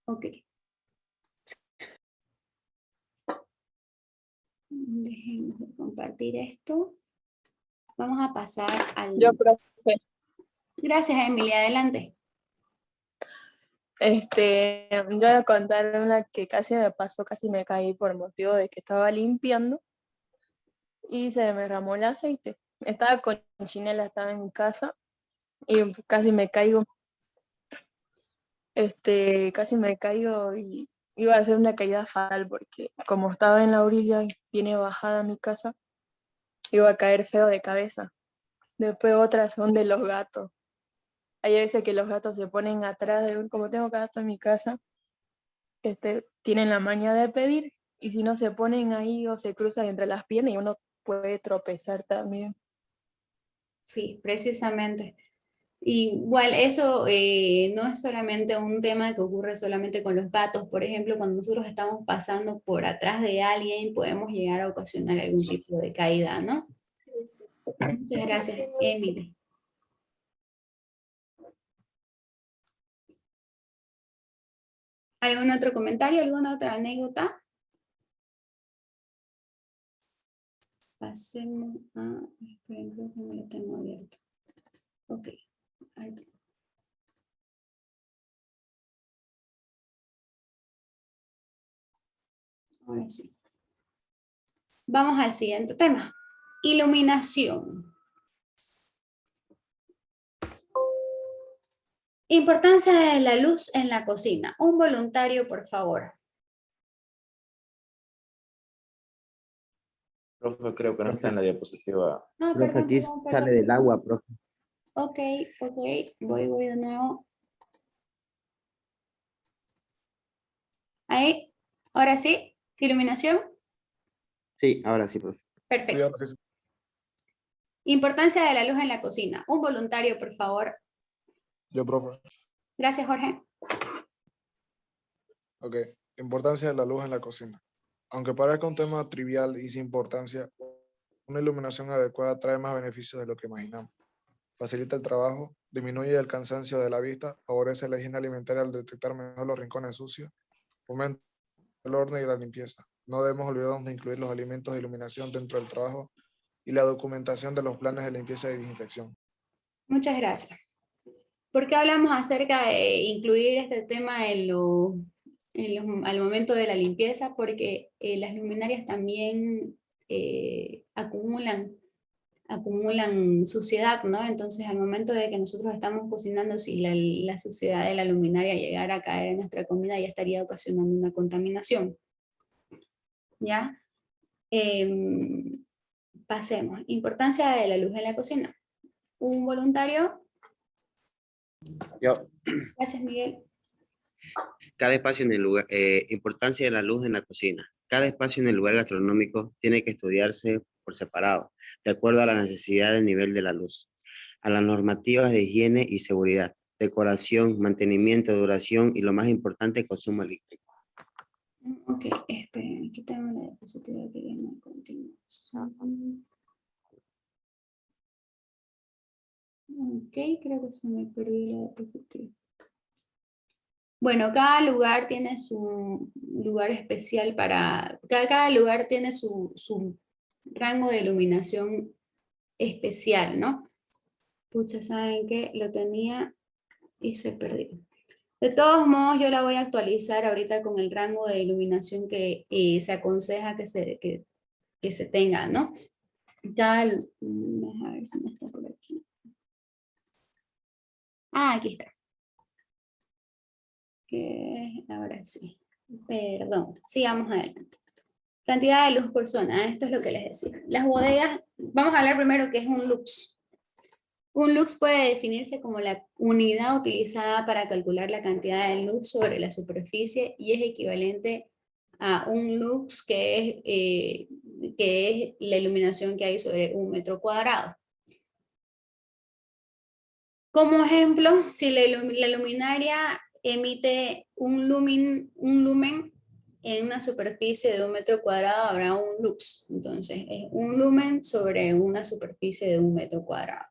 Ok. Déjenme compartir esto. Vamos a pasar al... Yo, profe, Gracias, Emilia. Adelante. yo voy a contar una que casi me pasó, casi me caí por motivo de que estaba limpiando y se me derramó el aceite. Estaba con chinela, estaba en mi casa y casi me caigo. casi me caigo y iba a ser una caída fatal porque como estaba en la orilla y viene bajada a mi casa, iba a caer feo de cabeza. Después otras son de los gatos. Hay veces que los gatos se ponen atrás de un, como tengo gato en mi casa, tienen la maña de pedir, y si no se ponen ahí o se cruzan entre las piernas y uno puede tropezar también. Sí, precisamente. Igual eso no es solamente un tema que ocurre solamente con los gatos. Por ejemplo, cuando nosotros estamos pasando por atrás de alguien, podemos llegar a ocasionar algún tipo de caída, ¿no? Muchas gracias, Emily. ¿Algún otro comentario? ¿Alguna otra anécdota? Pasemos a... Esperen, creo que no lo tengo abierto. Ok. Ahí. Ahora sí. Vamos al siguiente tema. Iluminación. Importancia de la luz en la cocina. Un voluntario, por favor. Profe, creo que no está en la diapositiva. Ah, Profe, perdón, aquí perdón, sale perdón. del agua, profe. Ok, voy de nuevo. Ahí, ahora sí, iluminación. Sí, ahora sí, profe. Perfecto. Importancia de la luz en la cocina. Un voluntario, por favor. Yo, profe. Gracias, Jorge. Ok. Importancia de la luz en la cocina. Aunque parezca un tema trivial y sin importancia, una iluminación adecuada trae más beneficios de lo que imaginamos. Facilita el trabajo, disminuye el cansancio de la vista, favorece la higiene alimentaria al detectar mejor los rincones sucios, fomenta el orden y la limpieza. No debemos olvidarnos de incluir los alimentos de iluminación dentro del trabajo y la documentación de los planes de limpieza y desinfección. Muchas gracias. ¿Por qué hablamos acerca de incluir este tema al momento de la limpieza? Porque las luminarias también acumulan suciedad, ¿no? Entonces, al momento de que nosotros estamos cocinando, si la suciedad de la luminaria llegara a caer en nuestra comida, ya estaría ocasionando una contaminación. ¿Ya? Pasemos. Importancia de la luz en la cocina. ¿Un voluntario? Yo. Gracias, Miguel. Cada espacio en el lugar, importancia de la luz en la cocina. Cada espacio en el lugar gastronómico tiene que estudiarse por separado, de acuerdo a la necesidad del nivel de la luz, a las normativas de higiene y seguridad, decoración, mantenimiento, duración y lo más importante, consumo eléctrico. Ok, esperen, aquí tengo la diapositiva que viene a continuación. Ok, creo que se me perdió la diapositiva. Bueno, cada lugar tiene su lugar especial para... Cada lugar tiene su rango de iluminación especial, ¿no? Pucha, ¿saben qué? Lo tenía y se perdió. De todos modos, yo la voy a actualizar ahorita con el rango de iluminación que se aconseja que se tenga, ¿no? A ver si me está por aquí. Ah, aquí está. Ahora sí. Perdón, sigamos adelante. Cantidad de luz por zona, esto es lo que les decía. Las bodegas, vamos a hablar primero qué es un lux. Un lux puede definirse como la unidad utilizada para calcular la cantidad de luz sobre la superficie y es equivalente a un lux que es la iluminación que hay sobre un metro cuadrado. Como ejemplo, si la luminaria emite un lumen en una superficie de un metro cuadrado, habrá un lux. Entonces, es un lumen sobre una superficie de un metro cuadrado.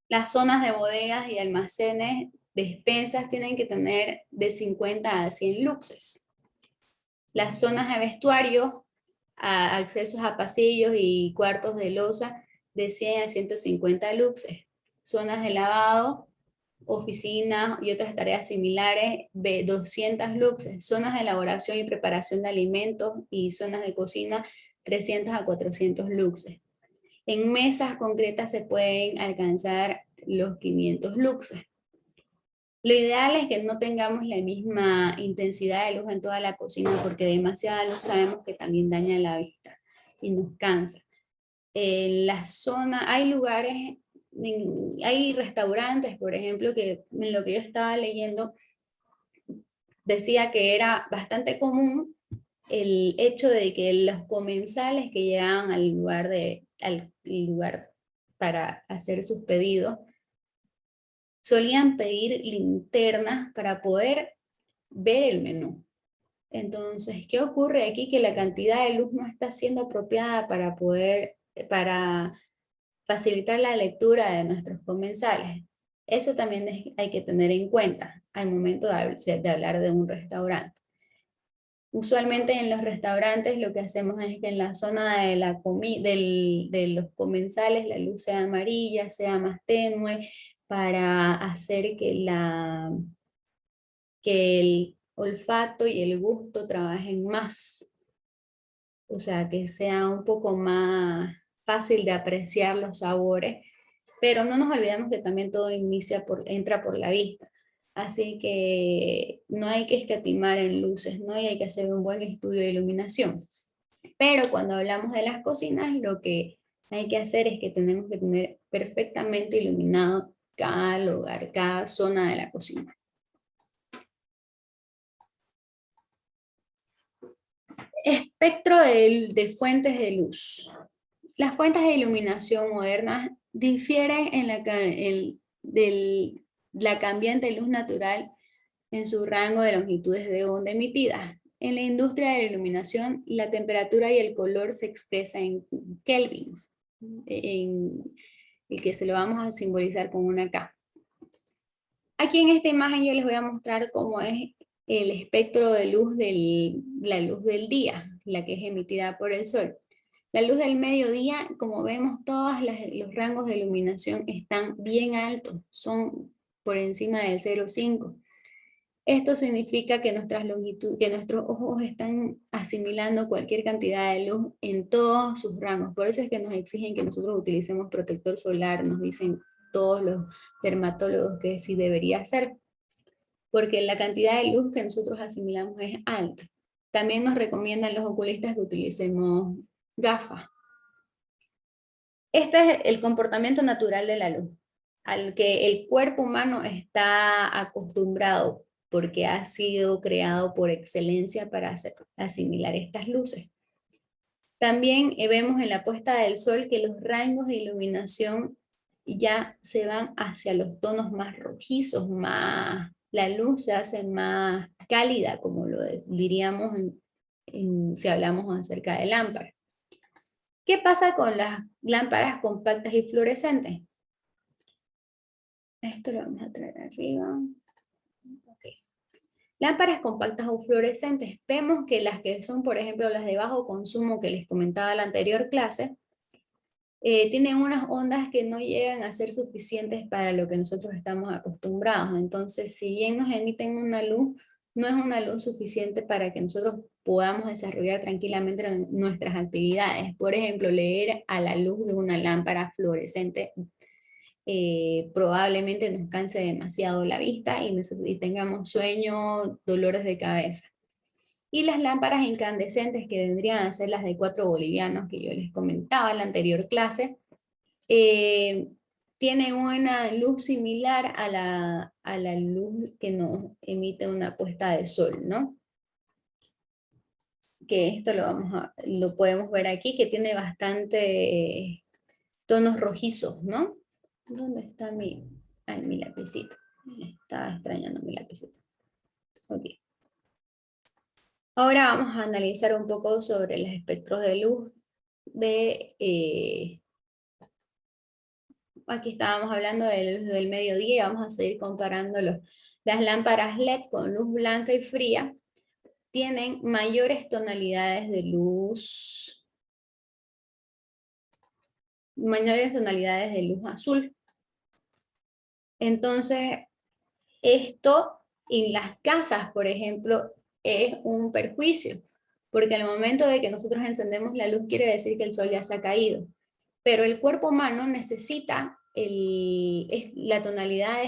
Las zonas de bodegas y almacenes, despensas, tienen que tener de 50 a 100 luxes. Las zonas de vestuario, accesos a pasillos y cuartos de loza, de 100 a 150 luxes. Zonas de lavado, oficinas y otras tareas similares, 200 luxes. Zonas de elaboración y preparación de alimentos y zonas de cocina, 300 a 400 luxes. En mesas concretas se pueden alcanzar los 500 luxes. Lo ideal es que no tengamos la misma intensidad de luz en toda la cocina, porque demasiada luz sabemos que también daña la vista y nos cansa. En la zona, hay lugares, hay restaurantes, por ejemplo, que en lo que yo estaba leyendo, decía que era bastante común el hecho de que los comensales que llegaban al lugar para hacer sus pedidos, solían pedir linternas para poder ver el menú. Entonces, ¿qué ocurre aquí? Que la cantidad de luz no está siendo apropiada para facilitar la lectura de nuestros comensales. Eso también hay que tener en cuenta al momento de hablar de un restaurante. Usualmente en los restaurantes lo que hacemos es que en la zona de de los comensales la luz sea amarilla, sea más tenue, para hacer que el olfato y el gusto trabajen más. O sea, que sea un poco más fácil de apreciar los sabores, pero no nos olvidemos que también todo entra por la vista. Así que no hay que escatimar en luces, ¿no? Y hay que hacer un buen estudio de iluminación. Pero cuando hablamos de las cocinas, lo que hay que hacer es que tenemos que tener perfectamente iluminado cada lugar, cada zona de la cocina. Espectro de fuentes de luz. Las fuentes de iluminación modernas difieren en la cambiante luz natural en su rango de longitudes de onda emitidas. En la industria de la iluminación, la temperatura y el color se expresa en kelvins, en el que se lo vamos a simbolizar con una K. Aquí en esta imagen yo les voy a mostrar cómo es el espectro de luz la luz del día, la que es emitida por el sol. La luz del mediodía, como vemos, todos los rangos de iluminación están bien altos, son por encima del 0,5. Esto significa que nuestros ojos están asimilando cualquier cantidad de luz en todos sus rangos. Por eso es que nos exigen que nosotros utilicemos protector solar, nos dicen todos los dermatólogos que sí debería ser, porque la cantidad de luz que nosotros asimilamos es alta. También nos recomiendan los oculistas que utilicemos gafas. Este es el comportamiento natural de la luz, al que el cuerpo humano está acostumbrado porque ha sido creado por excelencia para asimilar estas luces. También vemos en la puesta del sol que los rangos de iluminación ya se van hacia los tonos más rojizos, la luz se hace más cálida, como lo diríamos si hablamos acerca de lámparas. ¿Qué pasa con las lámparas compactas y fluorescentes? Esto lo vamos a traer arriba. Okay. Lámparas compactas o fluorescentes. Vemos que las que son, por ejemplo, las de bajo consumo que les comentaba en la anterior clase, tienen unas ondas que no llegan a ser suficientes para lo que nosotros estamos acostumbrados. Entonces, si bien nos emiten una luz, no es una luz suficiente para que nosotros podamos desarrollar tranquilamente nuestras actividades. Por ejemplo, leer a la luz de una lámpara fluorescente probablemente nos canse demasiado la vista y tengamos sueño, dolores de cabeza. Y las lámparas incandescentes, que vendrían a ser las de 4 bolivianos que yo les comentaba en la anterior clase, tienen una luz similar a la luz que nos emite una puesta de sol, ¿no? Que esto lo podemos ver aquí, que tiene bastante tonos rojizos, ¿no? ¿Dónde está mi lapicito? Estaba extrañando mi lapicito. Ok. Ahora vamos a analizar un poco sobre los espectros de luz aquí estábamos hablando de luz del mediodía y vamos a seguir comparando las lámparas LED con luz blanca y fría. Tienen mayores tonalidades de luz, azul. Entonces, esto en las casas, por ejemplo, es un perjuicio, porque al momento de que nosotros encendemos la luz quiere decir que el sol ya se ha caído, pero el cuerpo humano necesita la tonalidad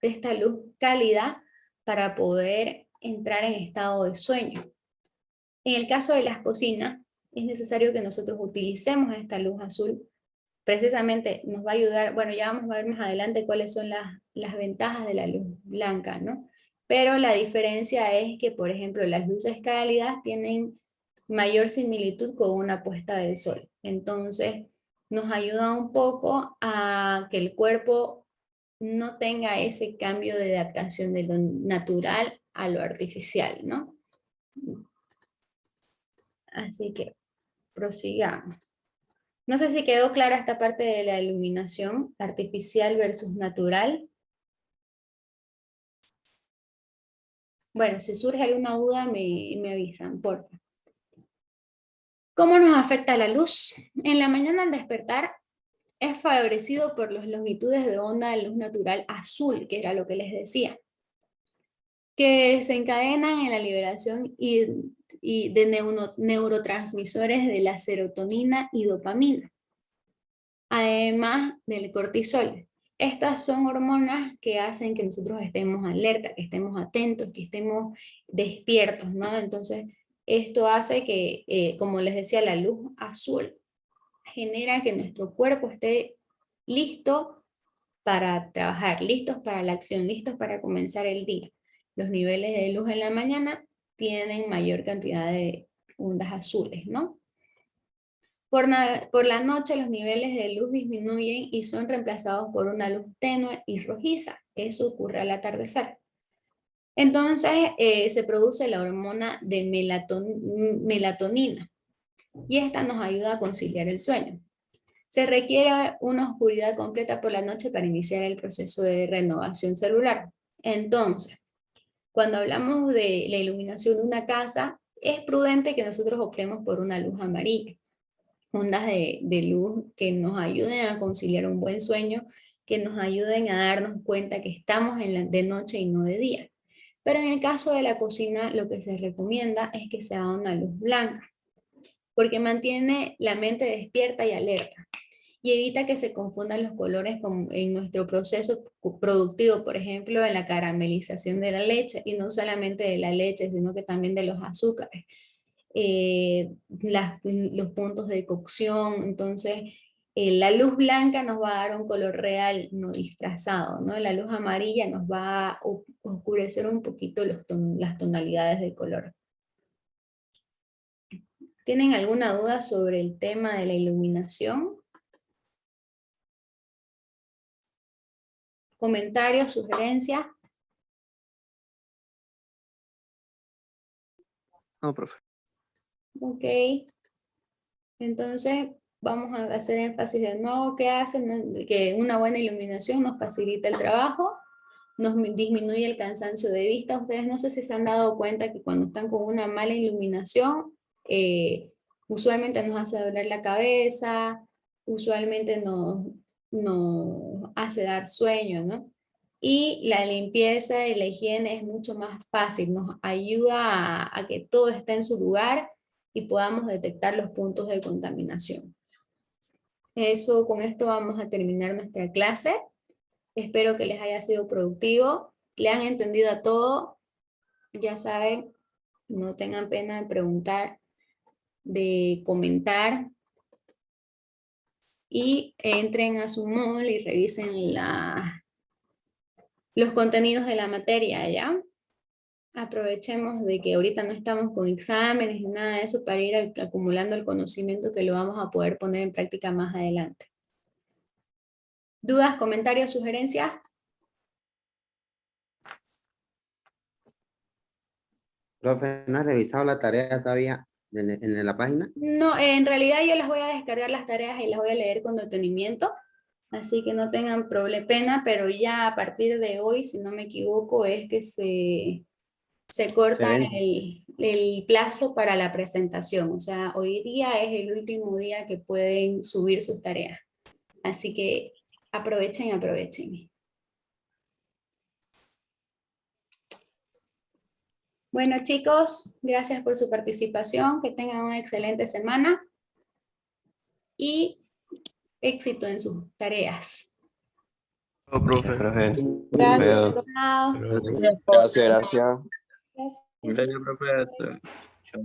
de esta luz cálida para poder entrar en estado de sueño. En el caso de las cocinas, es necesario que nosotros utilicemos esta luz azul. Precisamente nos va a ayudar, bueno, ya vamos a ver más adelante cuáles son las ventajas de la luz blanca, ¿no? Pero la diferencia es que, por ejemplo, las luces cálidas tienen mayor similitud con una puesta del sol. Entonces, nos ayuda un poco a que el cuerpo no tenga ese cambio de adaptación de lo natural a lo artificial, ¿no? Así que prosigamos. No sé si quedó clara esta parte de la iluminación artificial versus natural. Bueno, si surge alguna duda me avisan, por favor. ¿Cómo nos afecta la luz? En la mañana al despertar es favorecido por las longitudes de onda de luz natural azul, que era lo que les decía, que se encadenan en la liberación y de neurotransmisores de la serotonina y dopamina, además del cortisol. Estas son hormonas que hacen que nosotros estemos alerta, que estemos atentos, que estemos despiertos, ¿no? Entonces, esto hace que, como les decía, la luz azul genera que nuestro cuerpo esté listo para trabajar, listos para la acción, listos para comenzar el día. Los niveles de luz en la mañana tienen mayor cantidad de ondas azules, ¿no? Por la noche los niveles de luz disminuyen y son reemplazados por una luz tenue y rojiza. Eso ocurre al atardecer. Entonces se produce la hormona de melatonina y esta nos ayuda a conciliar el sueño. Se requiere una oscuridad completa por la noche para iniciar el proceso de renovación celular. Entonces, cuando hablamos de la iluminación de una casa, es prudente que nosotros optemos por una luz amarilla. Ondas de luz que nos ayuden a conciliar un buen sueño, que nos ayuden a darnos cuenta que estamos de noche y no de día. Pero en el caso de la cocina, lo que se recomienda es que sea una luz blanca, porque mantiene la mente despierta y alerta, y evita que se confundan los colores en nuestro proceso productivo, por ejemplo, en la caramelización de la leche, y no solamente de la leche, sino que también de los azúcares. Los puntos de cocción. Entonces la luz blanca nos va a dar un color real, no disfrazado, ¿no? La luz amarilla nos va a oscurecer un poquito las tonalidades de color. ¿Tienen alguna duda sobre el tema de la iluminación? ¿Comentarios, sugerencias? No, profe. Ok. Entonces, vamos a hacer énfasis de nuevo que hacen, que una buena iluminación nos facilita el trabajo, nos disminuye el cansancio de vista. Ustedes no sé si se han dado cuenta que cuando están con una mala iluminación, usualmente nos hace doler la cabeza, usualmente nos hace dar sueño, ¿no? Y la limpieza y la higiene es mucho más fácil, nos ayuda a que todo esté en su lugar y podamos detectar los puntos de contaminación. Con esto vamos a terminar nuestra clase. Espero que les haya sido productivo, le han entendido a todo. Ya saben, no tengan pena de preguntar, de comentar, y entren a su Moodle y revisen los contenidos de la materia, ¿ya? Aprovechemos de que ahorita no estamos con exámenes ni nada de eso para ir acumulando el conocimiento que lo vamos a poder poner en práctica más adelante. ¿Dudas, comentarios, sugerencias? Profe, ¿no has revisado la tarea todavía en la página? No, en realidad yo las voy a descargar las tareas y las voy a leer con detenimiento, así que no tengan pena, pero ya a partir de hoy, si no me equivoco, es que se corta el plazo para la presentación. O sea, hoy día es el último día que pueden subir sus tareas. Así que aprovechen. Bueno, chicos, gracias por su participación. Que tengan una excelente semana y éxito en sus tareas. profe. Gracias. Feo. Chao. Gracias, gracias. Gracias, profe. Hasta- chao.